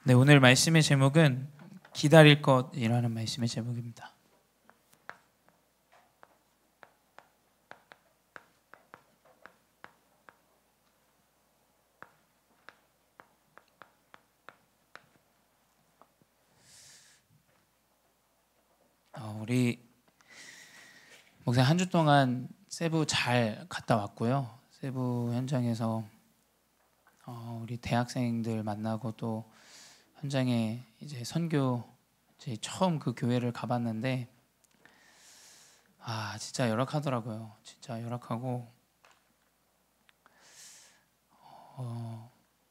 네, 오늘 말씀의 제목은 기다릴 것이라는 말씀의 제목입니다. 우리 목사님 한 주 동안 세부 잘 갔다 왔고요. 세부 현장에서 우리 대학생들 만나고 또 현장에 이제 선교 이제 처음 그 교회를 가봤는데 진짜 열악하더라고요. 진짜 열악하고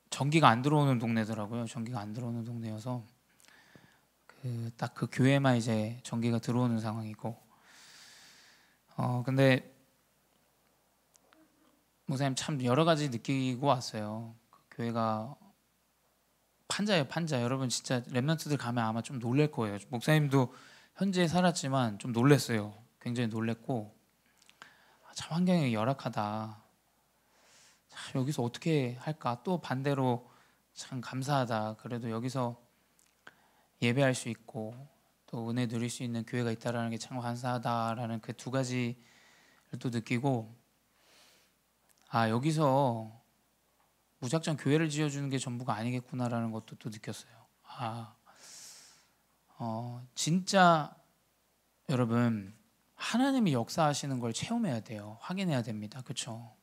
전기가 안 들어오는 동네더라고요. 전기가 안 들어오는 동네여서 딱 그 교회만 이제 전기가 들어오는 상황이고 근데 목사님 참 여러 가지 느끼고 왔어요. 그 교회가 판자예요, 판자. 여러분 진짜 렘넌트들 가면 아마 좀 놀랄 거예요. 목사님도 현지에 살았지만 좀 놀랐어요. 굉장히 놀랬고 참 환경이 열악하다. 여기서 어떻게 할까? 또 반대로 참 감사하다. 그래도 여기서 예배할 수 있고 또 은혜 누릴 수 있는 교회가 있다라는 게 참 감사하다라는 그 두 가지를 또 느끼고 여기서 무작정 교회를 지어주는 게 전부가 아니겠구나라는 것도 또 느꼈어요. 진짜 여러분 하나님이 역사하시는 걸 체험해야 돼요. 확인해야 됩니다. 그렇죠?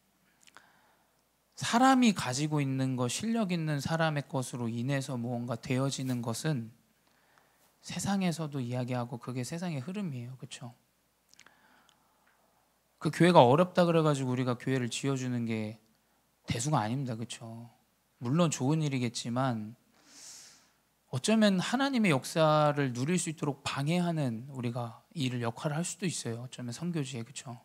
사람이 가지고 있는 것, 실력 있는 사람의 것으로 인해서 무언가 되어지는 것은 세상에서도 이야기하고 그게 세상의 흐름이에요. 그렇죠? 그 교회가 어렵다 그래가지고 우리가 교회를 지어주는 게 대수가 아닙니다. 그렇죠? 물론 좋은 일이겠지만 어쩌면 하나님의 역사를 누릴 수 있도록 방해하는 우리가 일을 역할을 할 수도 있어요. 어쩌면 선교지에. 그렇죠?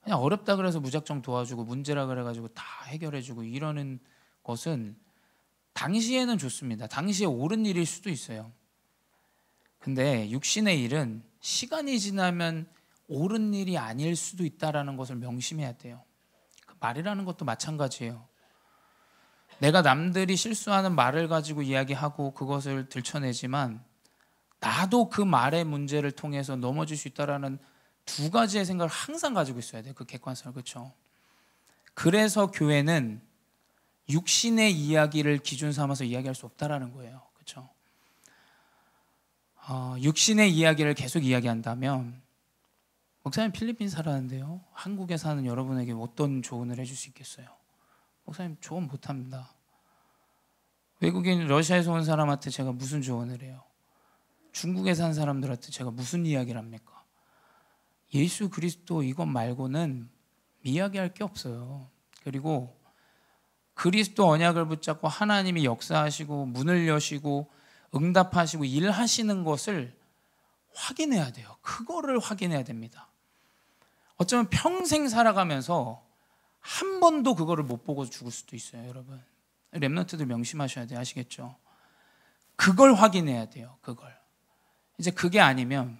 그냥 어렵다 그래서 무작정 도와주고 문제라 그래가지고 다 해결해주고 이러는 것은 당시에는 좋습니다. 당시에 옳은 일일 수도 있어요. 근데 육신의 일은 시간이 지나면 옳은 일이 아닐 수도 있다는 것을 명심해야 돼요. 그 말이라는 것도 마찬가지예요. 내가 남들이 실수하는 말을 가지고 이야기하고 그것을 들춰내지만 나도 그 말의 문제를 통해서 넘어질 수 있다는 두 가지의 생각을 항상 가지고 있어야 돼요. 그 객관성을. 그렇죠? 그래서 교회는 육신의 이야기를 기준 삼아서 이야기할 수 없다라는 거예요. 그렇죠? 육신의 이야기를 계속 이야기한다면 목사님 필리핀 살았는데요. 한국에 사는 여러분에게 어떤 조언을 해줄 수 있겠어요? 목사님 조언 못합니다. 외국인 러시아에서 온 사람한테 제가 무슨 조언을 해요? 중국에 산 사람들한테 제가 무슨 이야기를 합니까? 예수 그리스도 이것 말고는 이야기할 게 없어요. 그리고 그리스도 언약을 붙잡고 하나님이 역사하시고 문을 여시고 응답하시고 일하시는 것을 확인해야 돼요. 그거를 확인해야 됩니다. 어쩌면 평생 살아가면서 한 번도 그거를 못 보고 죽을 수도 있어요. 여러분 렘넌트들 명심하셔야 돼요. 아시겠죠? 그걸 확인해야 돼요. 그걸 이제 그게 아니면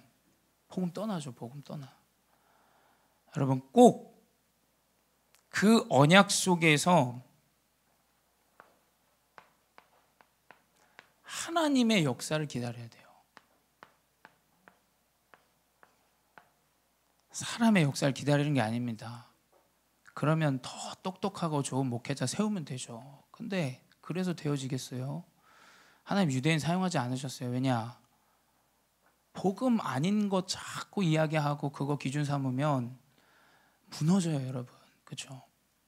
복음 떠나죠. 복음 떠나. 여러분 꼭 그 언약 속에서 하나님의 역사를 기다려야 돼요. 사람의 역사를 기다리는 게 아닙니다. 그러면 더 똑똑하고 좋은 목회자 세우면 되죠. 근데 그래서 되어지겠어요? 하나님 유대인 사용하지 않으셨어요. 왜냐? 복음 아닌 것 자꾸 이야기하고 그거 기준 삼으면 무너져요. 여러분. 그렇죠?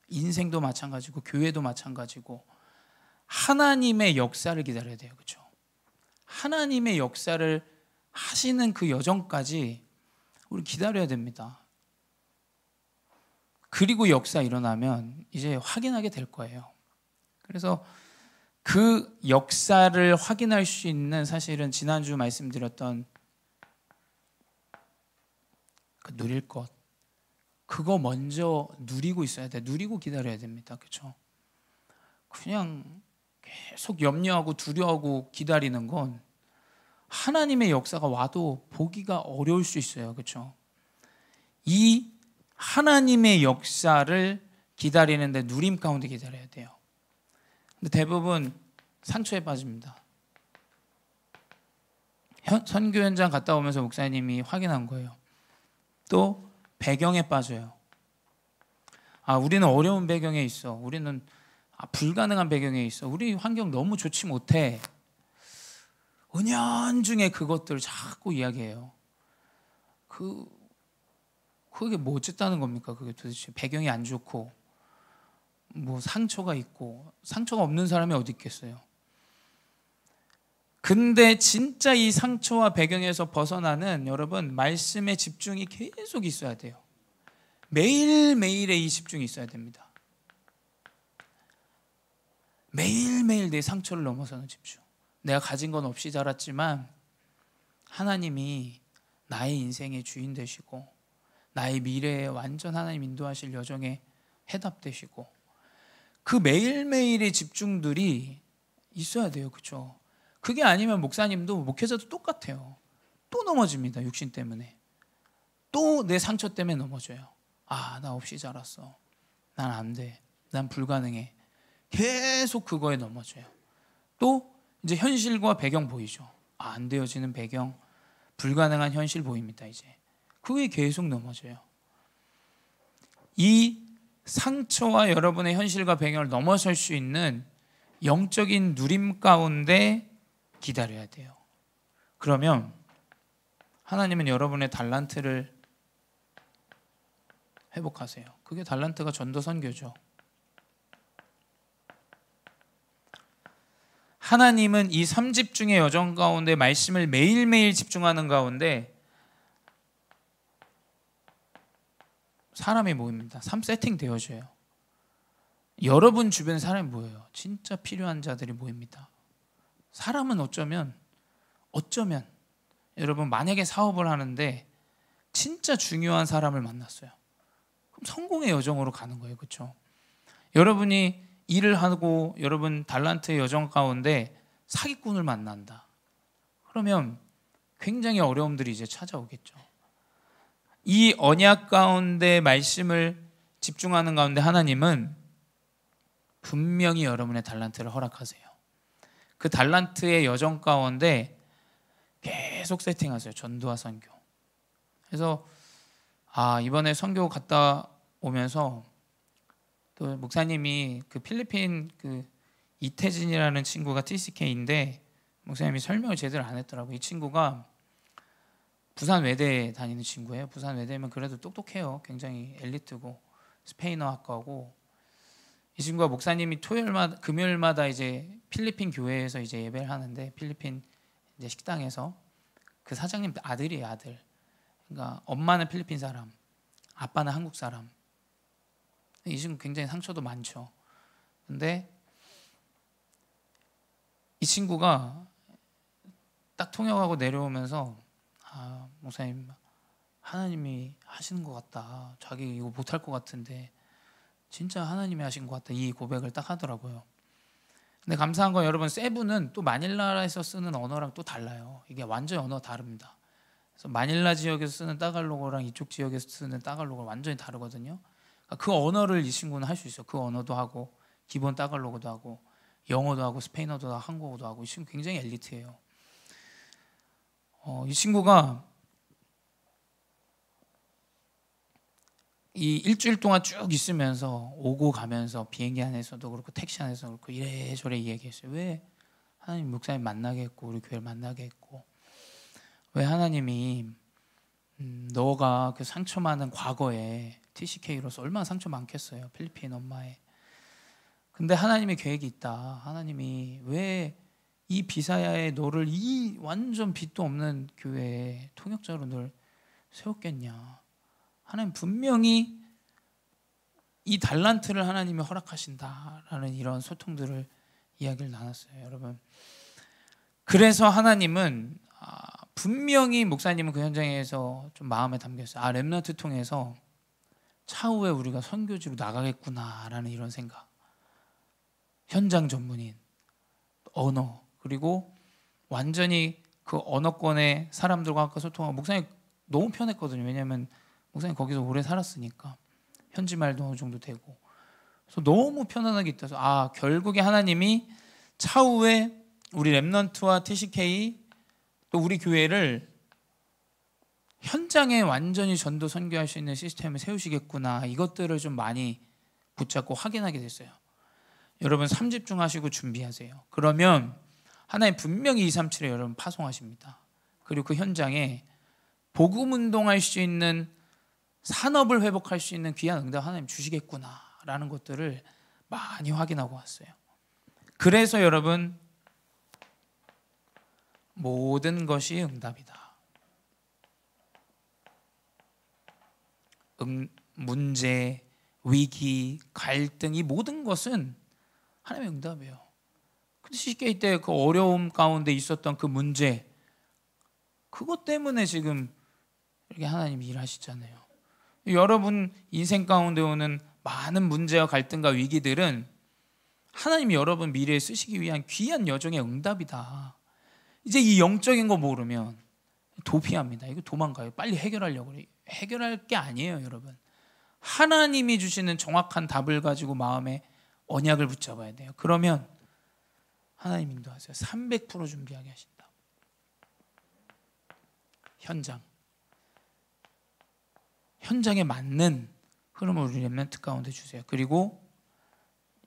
인생도 마찬가지고 교회도 마찬가지고 하나님의 역사를 기다려야 돼요. 그렇죠? 하나님의 역사를 하시는 그 여정까지 우리 기다려야 됩니다. 그리고 역사 일어나면 이제 확인하게 될 거예요. 그래서 그 역사를 확인할 수 있는 사실은 지난주 말씀드렸던 그 누릴 것 그거 먼저 누리고 있어야 돼. 누리고 기다려야 됩니다. 그렇죠? 그냥 계속 염려하고 두려워하고 기다리는 건 하나님의 역사가 와도 보기가 어려울 수 있어요. 그렇죠? 이 하나님의 역사를 기다리는데 누림 가운데 기다려야 돼요. 근데 대부분 상처에 빠집니다. 선교 현장 갔다 오면서 목사님이 확인한 거예요. 또 배경에 빠져요. 우리는 어려운 배경에 있어. 우리는 불가능한 배경에 있어. 우리 환경 너무 좋지 못해. 은연중에 그것들을 자꾸 이야기해요. 그게 뭐 어쨌다는 겁니까? 그게 도대체 배경이 안 좋고 뭐 상처가 있고, 상처가 없는 사람이 어디 있겠어요? 근데 진짜 이 상처와 배경에서 벗어나는, 여러분, 말씀에 집중이 계속 있어야 돼요. 매일매일의 이 집중이 있어야 됩니다. 매일매일 내 상처를 넘어서는 집중. 내가 가진 건 없이 자랐지만 하나님이 나의 인생의 주인 되시고 나의 미래에 완전 하나님 인도하실 여정에 해답되시고, 그 매일매일의 집중들이 있어야 돼요. 그렇죠? 그게 아니면 목사님도 목회자도 똑같아요. 또 넘어집니다. 육신 때문에. 또 내 상처 때문에 넘어져요. 나 없이 자랐어. 난 안 돼. 난 불가능해. 계속 그거에 넘어져요. 또 이제 현실과 배경 보이죠. 안 되어지는 배경, 불가능한 현실 보입니다. 이제 그게 계속 넘어져요. 이 상처와 여러분의 현실과 배경을 넘어설 수 있는 영적인 누림 가운데 기다려야 돼요. 그러면 하나님은 여러분의 달란트를 회복하세요. 그게 달란트가 전도 선교죠. 하나님은 이 3집중의 여정 가운데 말씀을 매일매일 집중하는 가운데 사람이 모입니다. 3세팅 되어져요. 여러분 주변에 사람이 모여요. 진짜 필요한 자들이 모입니다. 사람은 어쩌면 여러분, 만약에 사업을 하는데 진짜 중요한 사람을 만났어요. 그럼 성공의 여정으로 가는 거예요. 그렇죠? 여러분이 일을 하고 여러분 달란트의 여정 가운데 사기꾼을 만난다. 그러면 굉장히 어려움들이 이제 찾아오겠죠. 이 언약 가운데 말씀을 집중하는 가운데 하나님은 분명히 여러분의 달란트를 허락하세요. 그 달란트의 여정 가운데 계속 세팅하세요. 전도와 선교. 그래서 이번에 선교 갔다 오면서 또 목사님이 그 필리핀 그 이태진이라는 친구가 TCK인데 목사님이 설명을 제대로 안 했더라고요. 이 친구가 부산 외대에 다니는 친구예요. 부산 외대면 그래도 똑똑해요. 굉장히 엘리트고 스페인어 학과고, 이 친구가 목사님이 금요일마다 이제 필리핀 교회에서 이제 예배를 하는데, 필리핀 이제 식당에서 그 사장님 아들이에요. 아들. 그러니까 엄마는 필리핀 사람, 아빠는 한국 사람. 이 친구 굉장히 상처도 많죠. 근데 이 친구가 딱 통역하고 내려오면서 목사님, 하나님이 하시는 것 같다. 자기 이거 못할 것 같은데 진짜 하나님이 하신 것 같다. 이 고백을 딱 하더라고요. 근데 감사한 건 여러분, 세부는 또 마닐라에서 쓰는 언어랑 또 달라요. 이게 완전히 언어가 다릅니다. 그래서 마닐라 지역에서 쓰는 따갈로그랑 이쪽 지역에서 쓰는 따갈로그가 완전히 다르거든요. 그 언어를 이 친구는 할 수 있어요. 그 언어도 하고 기본 따갈로그도 하고 영어도 하고 스페인어도 하고 한국어도 하고. 이 친구 굉장히 엘리트예요. 이 친구가 이 일주일 동안 쭉 있으면서 오고 가면서 비행기 안에서도 그렇고 택시 안에서도 그렇고 이래저래 이야기했어요. 왜 하나님 목사님 만나게 했고 우리 교회를 만나게 했고, 왜 하나님이 너가 그 상처 많은 과거에 TCK로서 얼마나 상처 많겠어요. 필리핀 엄마의. 근데 하나님의 계획이 있다. 하나님이 왜 이 비사야에 너를 이 완전 빚도 없는 교회에 통역자로 널 세웠겠냐. 하나님 분명히 이 달란트를 하나님이 허락하신다라는 이런 소통들을 이야기를 나눴어요. 여러분, 그래서 하나님은 분명히 목사님은 그 현장에서 좀 마음에 담겼어요. 렘넌트 통해서 차후에 우리가 선교지로 나가겠구나라는 이런 생각. 현장 전문인, 언어, 그리고 완전히 그 언어권의 사람들과 아까 소통하고, 목사님 너무 편했거든요. 왜냐하면 목사님 거기서 오래 살았으니까 현지 말도 어느 정도 되고, 그래서 너무 편안하게 있다서 결국에 하나님이 차후에 우리 렘넌트와 TCK 또 우리 교회를 현장에 완전히 전도 선교할 수 있는 시스템을 세우시겠구나, 이것들을 좀 많이 붙잡고 확인하게 됐어요. 여러분 3집중하시고 준비하세요. 그러면 하나님 분명히 237에 여러분 파송하십니다. 그리고 그 현장에 복음 운동할 수 있는, 산업을 회복할 수 있는 귀한 응답 하나님 주시겠구나 라는 것들을 많이 확인하고 왔어요. 그래서 여러분 모든 것이 응답이다. 문제, 위기, 갈등, 이 모든 것은 하나님의 응답이에요. 근데 CK 때 그 어려움 가운데 있었던 그 문제, 그것 때문에 지금 이렇게 하나님이 일하시잖아요. 여러분 인생 가운데 오는 많은 문제와 갈등과 위기들은 하나님이 여러분 미래에 쓰시기 위한 귀한 여정의 응답이다. 이제 이 영적인 거 모르면 도피합니다. 이거 도망가요. 빨리 해결하려고 그래요. 해결할 게 아니에요, 여러분. 하나님이 주시는 정확한 답을 가지고 마음에 언약을 붙잡아야 돼요. 그러면 하나님 인도하세요. 300% 준비하게 하신다. 현장에 맞는 흐름을 우리 렘넌트 가운데 주세요. 그리고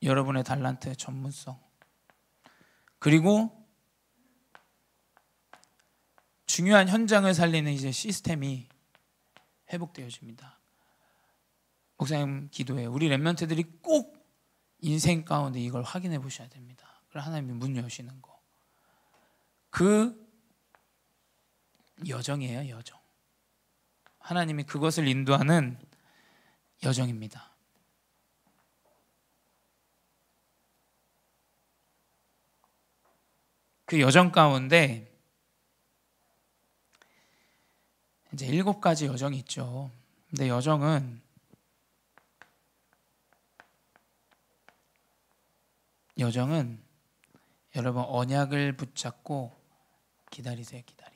여러분의 달란트의 전문성, 그리고 중요한 현장을 살리는 이제 시스템이 회복되어집니다. 목사님 기도해요. 우리 렘넌트들이 꼭 인생 가운데 이걸 확인해 보셔야 됩니다. 그럼 하나님이 문 여시는 거, 그 여정이에요. 여정. 하나님이 그것을 인도하는 여정입니다. 그 여정 가운데 이제 7가지 여정이 있죠. 근데 여정은 여러분 언약을 붙잡고 기다리세요. 기다림.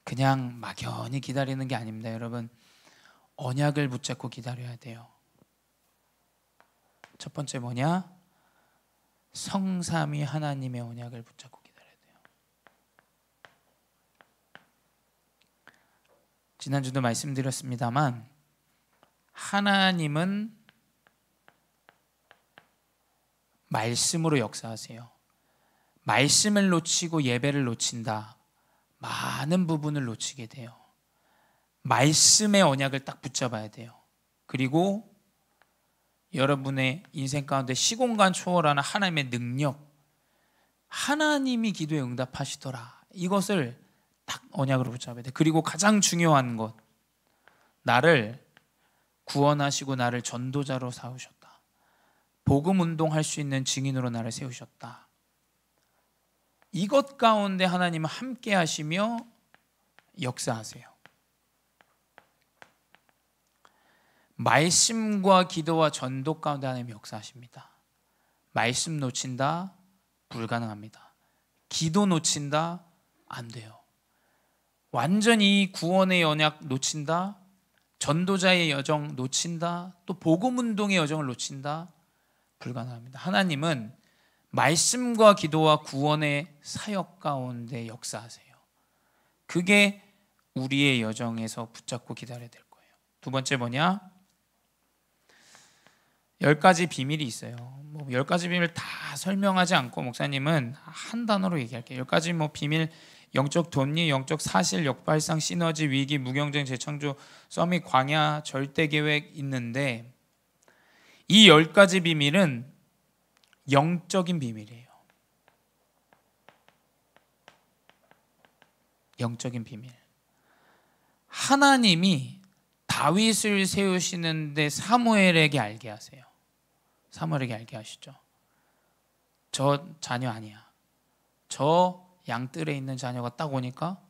그냥 막연히 기다리는 게 아닙니다. 여러분 언약을 붙잡고 기다려야 돼요. 첫 번째 뭐냐? 성삼위 하나님의 언약을 붙잡고 기다려야 돼요. 지난주도 말씀드렸습니다만 하나님은 말씀으로 역사하세요. 말씀을 놓치고 예배를 놓친다, 많은 부분을 놓치게 돼요. 말씀의 언약을 딱 붙잡아야 돼요. 그리고 여러분의 인생 가운데 시공간 초월하는 하나님의 능력, 하나님이 기도에 응답하시더라, 이것을 딱 언약으로 붙잡아야 돼요. 그리고 가장 중요한 것, 나를 구원하시고 나를 전도자로 세우셨다. 복음 운동할 수 있는 증인으로 나를 세우셨다. 이것 가운데 하나님은 함께 하시며 역사하세요. 말씀과 기도와 전도 가운데 하나님이 역사하십니다. 말씀 놓친다? 불가능합니다. 기도 놓친다? 안 돼요. 완전히 구원의 언약 놓친다? 전도자의 여정 놓친다? 또 복음 운동의 여정을 놓친다? 불가능합니다. 하나님은 말씀과 기도와 구원의 사역 가운데 역사하세요. 그게 우리의 여정에서 붙잡고 기다려야 될 거예요. 두 번째 뭐냐? 10가지 비밀이 있어요. 10가지 비밀 다 설명하지 않고 목사님은 한 단어로 얘기할게요. 10가지 비밀, 영적 돈리, 영적 사실, 역발상, 시너지, 위기, 무경쟁, 재창조, 서밋, 광야, 절대계획 있는데 이 10가지 비밀은 영적인 비밀이에요. 영적인 비밀. 하나님이 다윗을 세우시는데 사무엘에게 알게 하세요. 사무엘에게 알게 하시죠. 저 자녀 아니야. 저 양뜰에 있는 자녀가 딱 오니까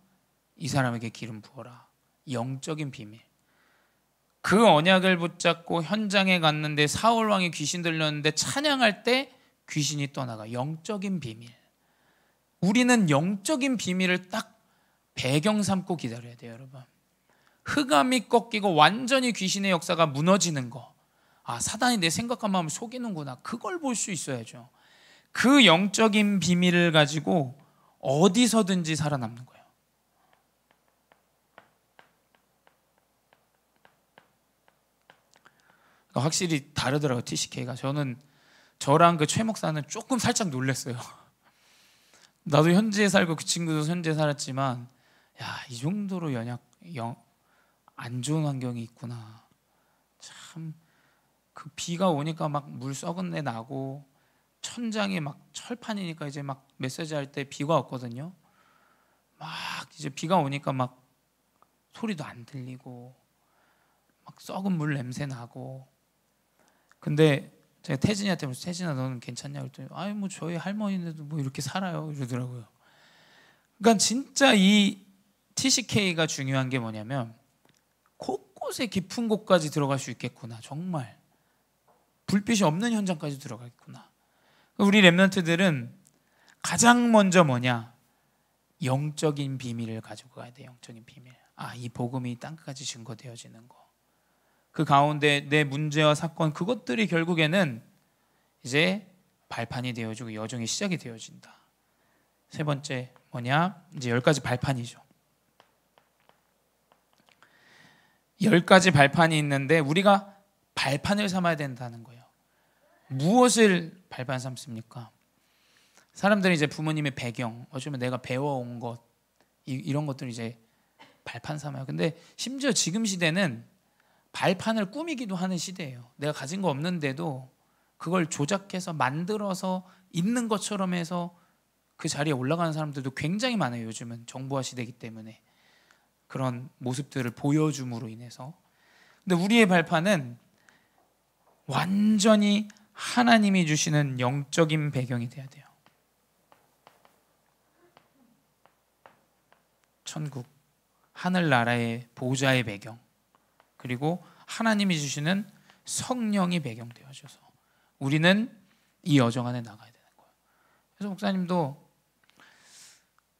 이 사람에게 기름 부어라. 영적인 비밀. 그 언약을 붙잡고 현장에 갔는데 사울 왕이 귀신 들렸는데 찬양할 때 귀신이 떠나가. 영적인 비밀. 우리는 영적인 비밀을 딱 배경 삼고 기다려야 돼요, 여러분. 흑암이 꺾이고 완전히 귀신의 역사가 무너지는 거. 아, 사단이 내 생각한 마음을 속이는구나. 그걸 볼 수 있어야죠. 그 영적인 비밀을 가지고 어디서든지 살아남는 거예요. 확실히 다르더라고요, TCK가. 저랑 그 최 목사는 조금 살짝 놀랐어요. 나도 현지에 살고 그 친구도 현지에 살았지만, 야, 이 정도로 안 좋은 환경이 있구나. 참, 그 비가 오니까 막 물 썩은 내 나고, 천장이 막 철판이니까 이제 막 메시지 할 때 비가 왔거든요. 막 이제 비가 오니까 막 소리도 안 들리고, 막 썩은 물 냄새 나고. 근데 제가 태진이한테 태진아 너는 괜찮냐 그랬더니 아니 뭐 저희 할머니네도 뭐 이렇게 살아요 이러더라고요. 그러니까 진짜 이 TCK가 중요한 게 뭐냐면 곳곳에 깊은 곳까지 들어갈 수 있겠구나. 정말 불빛이 없는 현장까지 들어가겠구나. 우리 렘넌트들은 가장 먼저 뭐냐? 영적인 비밀을 가지고 가야 돼. 영적인 비밀. 아, 이 복음이 땅끝까지 증거되어지는 거. 그 가운데 내 문제와 사건, 그것들이 결국에는 이제 발판이 되어지고 여정이 시작이 되어진다. 세 번째 뭐냐? 이제 10가지 발판이죠. 10가지 발판이 있는데 우리가 발판을 삼아야 된다는 거예요. 무엇을 발판 삼습니까? 사람들이 이제 부모님의 배경, 어쩌면 내가 배워온 것, 이런 것들을 이제 발판 삼아요. 근데 심지어 지금 시대는 발판을 꾸미기도 하는 시대예요. 내가 가진 거 없는데도 그걸 조작해서 만들어서 있는 것처럼 해서 그 자리에 올라가는 사람들도 굉장히 많아요. 요즘은 정보화 시대이기 때문에 그런 모습들을 보여줌으로 인해서. 근데 우리의 발판은 완전히 하나님이 주시는 영적인 배경이 돼야 돼요. 천국, 하늘나라의 보좌의 배경, 그리고 하나님이 주시는 성령이 배경되어져서 우리는 이 여정 안에 나가야 되는 거예요. 그래서 목사님도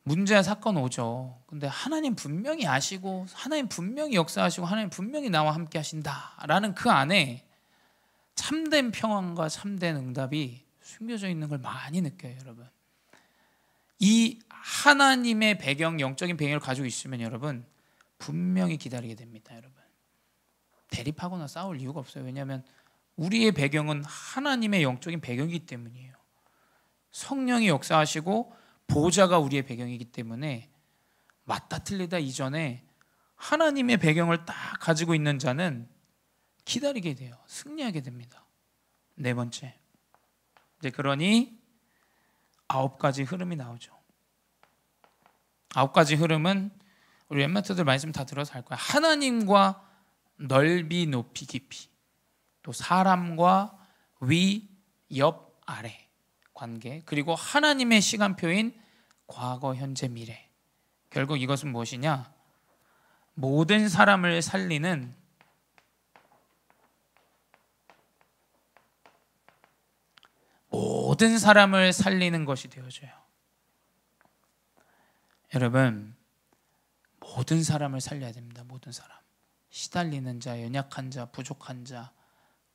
문제와 사건 오죠. 근데 하나님 분명히 아시고 하나님 분명히 역사하시고 하나님 분명히 나와 함께 하신다라는 그 안에 참된 평안과 참된 응답이 숨겨져 있는 걸 많이 느껴요, 여러분. 이 하나님의 배경, 영적인 배경을 가지고 있으면 여러분 분명히 기다리게 됩니다, 여러분. 대립하거나 싸울 이유가 없어요. 왜냐하면 우리의 배경은 하나님의 영적인 배경이기 때문이에요. 성령이 역사하시고 보좌가 우리의 배경이기 때문에 맞다 틀리다 이전에 하나님의 배경을 딱 가지고 있는 자는 기다리게 돼요. 승리하게 됩니다. 네 번째, 이제 그러니 9가지 흐름이 나오죠. 9가지 흐름은 우리 렘넌트들 말씀 다 들어서 할 거야. 하나님과 넓이, 높이, 깊이, 또 사람과 위, 옆, 아래 관계, 그리고 하나님의 시간표인 과거, 현재, 미래. 결국 이것은 무엇이냐? 모든 사람을 살리는 것이 되어져요. 여러분, 모든 사람을 살려야 됩니다. 모든 사람. 시달리는 자, 연약한 자, 부족한 자,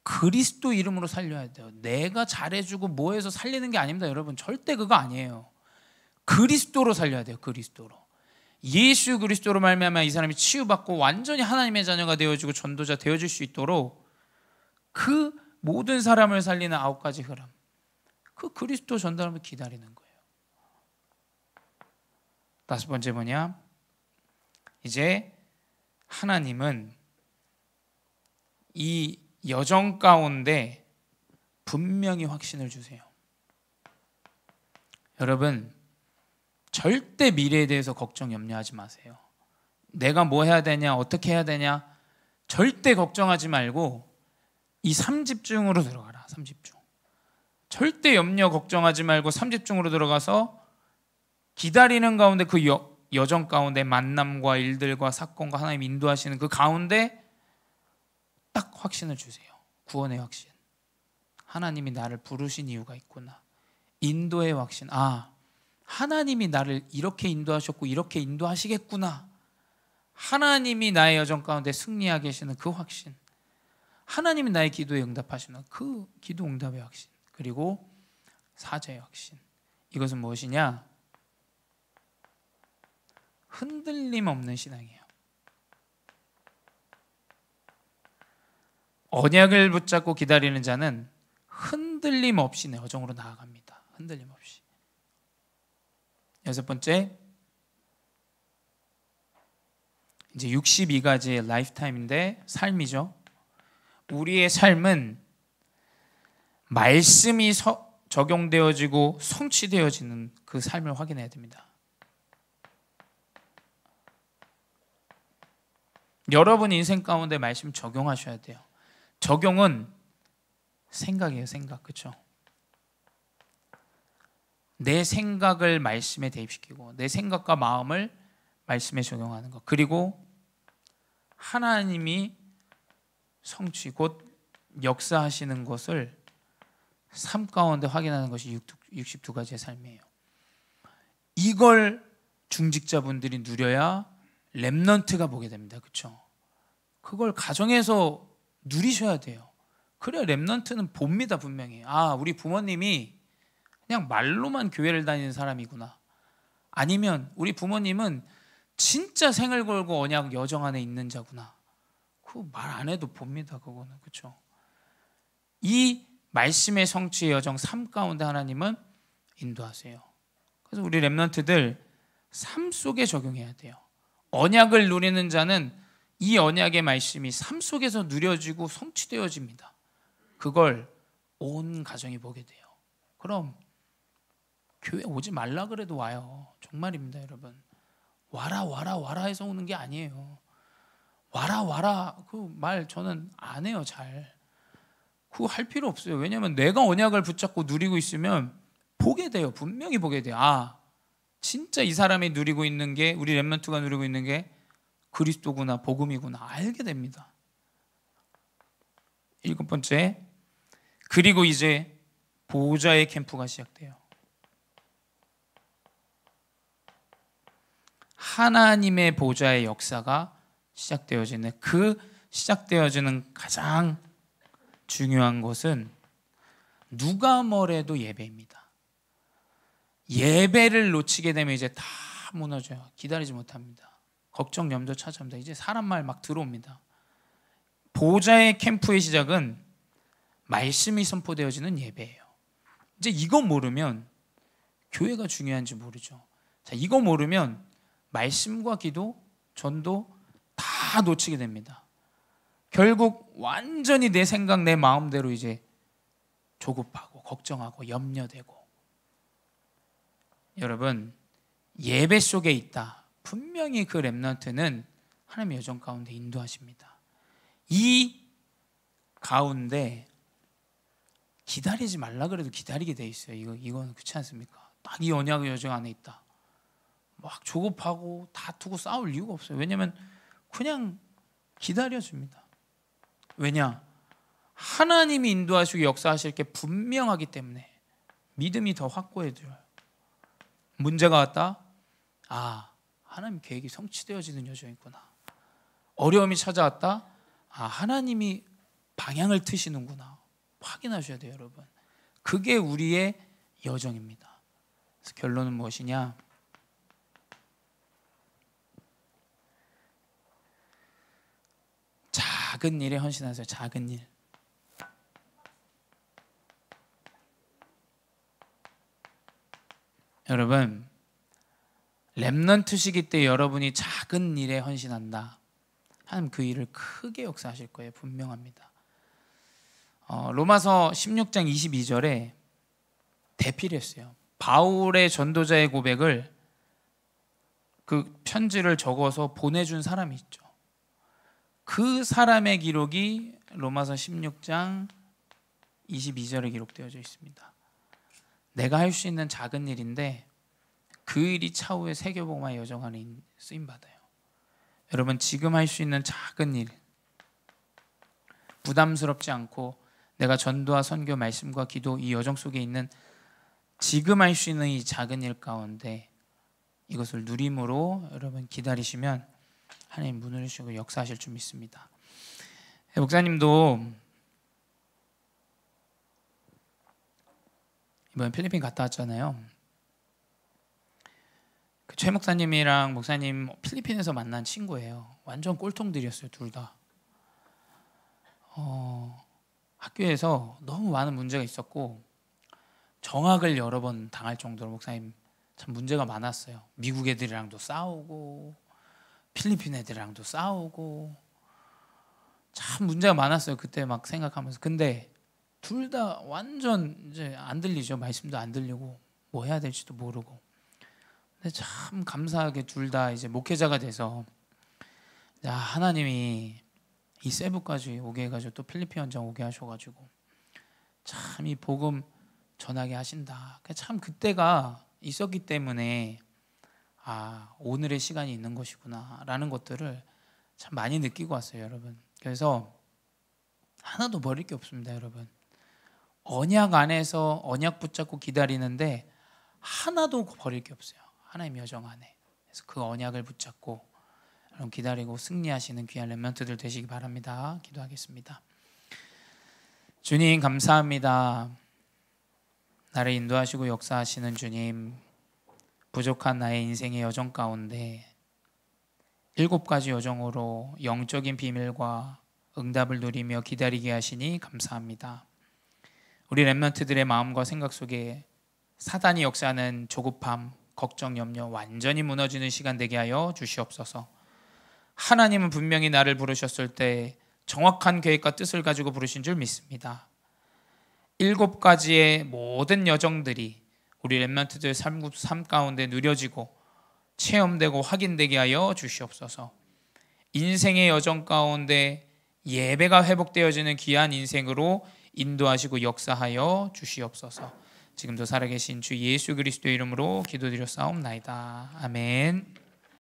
그리스도 이름으로 살려야 돼요. 내가 잘해주고 뭐해서 살리는 게 아닙니다. 여러분, 절대 그거 아니에요. 그리스도로 살려야 돼요. 그리스도로. 예수 그리스도로 말미암아 이 사람이 치유받고 완전히 하나님의 자녀가 되어지고 전도자 되어질 수 있도록 그 모든 사람을 살리는 9가지 흐름, 그 그리스도 전달함을 기다리는 거예요. 5번째 뭐냐? 이제 하나님은 이 여정 가운데 분명히 확신을 주세요. 여러분, 절대 미래에 대해서 걱정 염려하지 마세요. 내가 뭐 해야 되냐, 어떻게 해야 되냐 절대 걱정하지 말고 이 3집중으로 들어가라. 3집중. 절대 염려 걱정하지 말고 3집중으로 들어가서 기다리는 가운데 그 여정 가운데 만남과 일들과 사건과 하나님 인도하시는 그 가운데 딱 확신을 주세요. 구원의 확신. 하나님이 나를 부르신 이유가 있구나. 인도의 확신. 아, 하나님이 나를 이렇게 인도하셨고 이렇게 인도하시겠구나. 하나님이 나의 여정 가운데 승리하게 하시는 그 확신. 하나님이 나의 기도에 응답하시는 그 기도 응답의 확신, 그리고 사죄의 확신. 이것은 무엇이냐? 흔들림 없는 신앙이에요. 언약을 붙잡고 기다리는 자는 흔들림 없이 내 여정으로 나아갑니다. 흔들림 없이. 여섯 번째, 이제 62가지의 라이프타임인데 삶이죠. 우리의 삶은 말씀이 적용되어지고 성취되어지는 그 삶을 확인해야 됩니다. 여러분 인생 가운데 말씀 적용하셔야 돼요. 적용은 생각이에요. 생각. 그렇죠? 내 생각을 말씀에 대입시키고 내 생각과 마음을 말씀에 적용하는 것. 그리고 하나님이 성취 곧 역사하시는 것을 삶 가운데 확인하는 것이 62가지의 삶이에요. 이걸 중직자분들이 누려야 렘넌트가 보게 됩니다. 그렇죠? 그걸 가정에서 누리셔야 돼요. 그래야 렘넌트는 봅니다. 분명히. 아, 우리 부모님이 그냥 말로만 교회를 다니는 사람이구나. 아니면 우리 부모님은 진짜 생을 걸고 언약 여정 안에 있는 자구나. 그 말 안 해도 봅니다. 그거는. 그렇죠? 이 말씀의 성취의 여정 삶 가운데 하나님은 인도하세요. 그래서 우리 렘넌트들 삶 속에 적용해야 돼요. 언약을 누리는 자는 이 언약의 말씀이 삶 속에서 누려지고 성취되어집니다. 그걸 온 가정이 보게 돼요. 그럼 교회 오지 말라 그래도 와요. 정말입니다, 여러분. 와라 해서 오는 게 아니에요. 와라 그 말 저는 안 해요. 잘 그거 할 필요 없어요. 왜냐하면 내가 언약을 붙잡고 누리고 있으면 보게 돼요. 분명히 보게 돼요. 아, 진짜 이 사람이 누리고 있는 게, 우리 렘넌트가 누리고 있는 게 그리스도구나, 복음이구나 알게 됩니다. 일곱 번째, 그리고 이제 보호자의 캠프가 시작돼요. 하나님의 보호자의 역사가 시작되어지는, 그 시작되어지는 가장 중요한 것은 누가 뭐래도 예배입니다. 예배를 놓치게 되면 이제 다 무너져요. 기다리지 못합니다. 걱정, 염려 찾아옵니다. 이제 사람 말 막 들어옵니다. 보호자의 캠프의 시작은 말씀이 선포되어지는 예배예요. 이제 이거 모르면 교회가 중요한지 모르죠. 자, 이거 모르면 말씀과 기도, 전도 다 놓치게 됩니다. 결국 완전히 내 생각, 내 마음대로 이제 조급하고 걱정하고 염려되고. 여러분, 예배 속에 있다. 분명히 그 렘넌트는 하나님의 여정 가운데 인도하십니다. 이 가운데 기다리지 말라 그래도 기다리게 돼 있어요. 이거는 그렇지 않습니까? 딱 이 언약의 여정 안에 있다. 막 조급하고 다투고 싸울 이유가 없어요. 왜냐하면 그냥 기다려줍니다. 왜냐? 하나님이 인도하시고 역사하실 게 분명하기 때문에 믿음이 더 확고해져요. 문제가 왔다? 아, 하나님 계획이 성취되어지는 여정이구나. 어려움이 찾아왔다? 아, 하나님이 방향을 트시는구나. 확인하셔야 돼요, 여러분. 그게 우리의 여정입니다. 그래서 결론은 무엇이냐? 작은 일에 헌신하세요. 작은 일. 여러분, 렘넌트 시기 때 여러분이 작은 일에 헌신한다. 하나님 그 일을 크게 역사하실 거예요. 분명합니다. 로마서 16장 22절에 대피를 했어요. 바울의 전도자의 고백을, 그 편지를 적어서 보내준 사람이 있죠. 그 사람의 기록이 로마서 16장 22절에 기록되어져 있습니다. 내가 할 수 있는 작은 일인데 그 일이 차후에 세계복음화의 여정 안에 쓰임받아요. 여러분, 지금 할 수 있는 작은 일, 부담스럽지 않고 내가 전도와 선교, 말씀과 기도 이 여정 속에 있는 지금 할 수 있는 이 작은 일 가운데 이것을 누림으로 여러분 기다리시면 하나님 문을 여시고 역사하실 줄 믿습니다. 목사님도 이번에 필리핀 갔다 왔잖아요. 그 최 목사님이랑 목사님 필리핀에서 만난 친구예요. 완전 꼴통들이었어요, 둘 다. 학교에서 너무 많은 문제가 있었고 정학을 여러 번 당할 정도로 목사님 참 문제가 많았어요. 미국 애들이랑도 싸우고 필리핀 애들이랑도 싸우고 참 문제가 많았어요. 그때 막 생각하면서. 근데 둘 다 완전 이제 안 들리죠. 말씀도 안 들리고 뭐 해야 될지도 모르고. 근데 참 감사하게 둘 다 이제 목회자가 돼서 하나님이 이 세부까지 오게 해가지고 또 필리핀 현장 오게 하셔가지고 참 이 복음 전하게 하신다. 참 그때가 있었기 때문에 오늘의 시간이 있는 것이구나 라는 것들을 참 많이 느끼고 왔어요, 여러분. 그래서 하나도 버릴 게 없습니다, 여러분. 언약 안에서 언약 붙잡고 기다리는데 하나도 버릴 게 없어요. 하나님의 여정 안에. 그래서 그 언약을 붙잡고 여러분 기다리고 승리하시는 귀한 렘넌트들 되시기 바랍니다. 기도하겠습니다. 주님 감사합니다. 나를 인도하시고 역사하시는 주님, 부족한 나의 인생의 여정 가운데 7가지 여정으로 영적인 비밀과 응답을 누리며 기다리게 하시니 감사합니다. 우리 렘넌트들의 마음과 생각 속에 사단이 역사하는 조급함, 걱정, 염려 완전히 무너지는 시간 되게 하여 주시옵소서. 하나님은 분명히 나를 부르셨을 때 정확한 계획과 뜻을 가지고 부르신 줄 믿습니다. 7가지의 모든 여정들이 우리 렘넌트들 삶 가운데 누려지고 체험되고 확인되게 하여 주시옵소서. 인생의 여정 가운데 예배가 회복되어지는 귀한 인생으로 인도하시고 역사하여 주시옵소서. 지금도 살아계신 주 예수 그리스도의 이름으로 기도드렸사옵나이다. 아멘.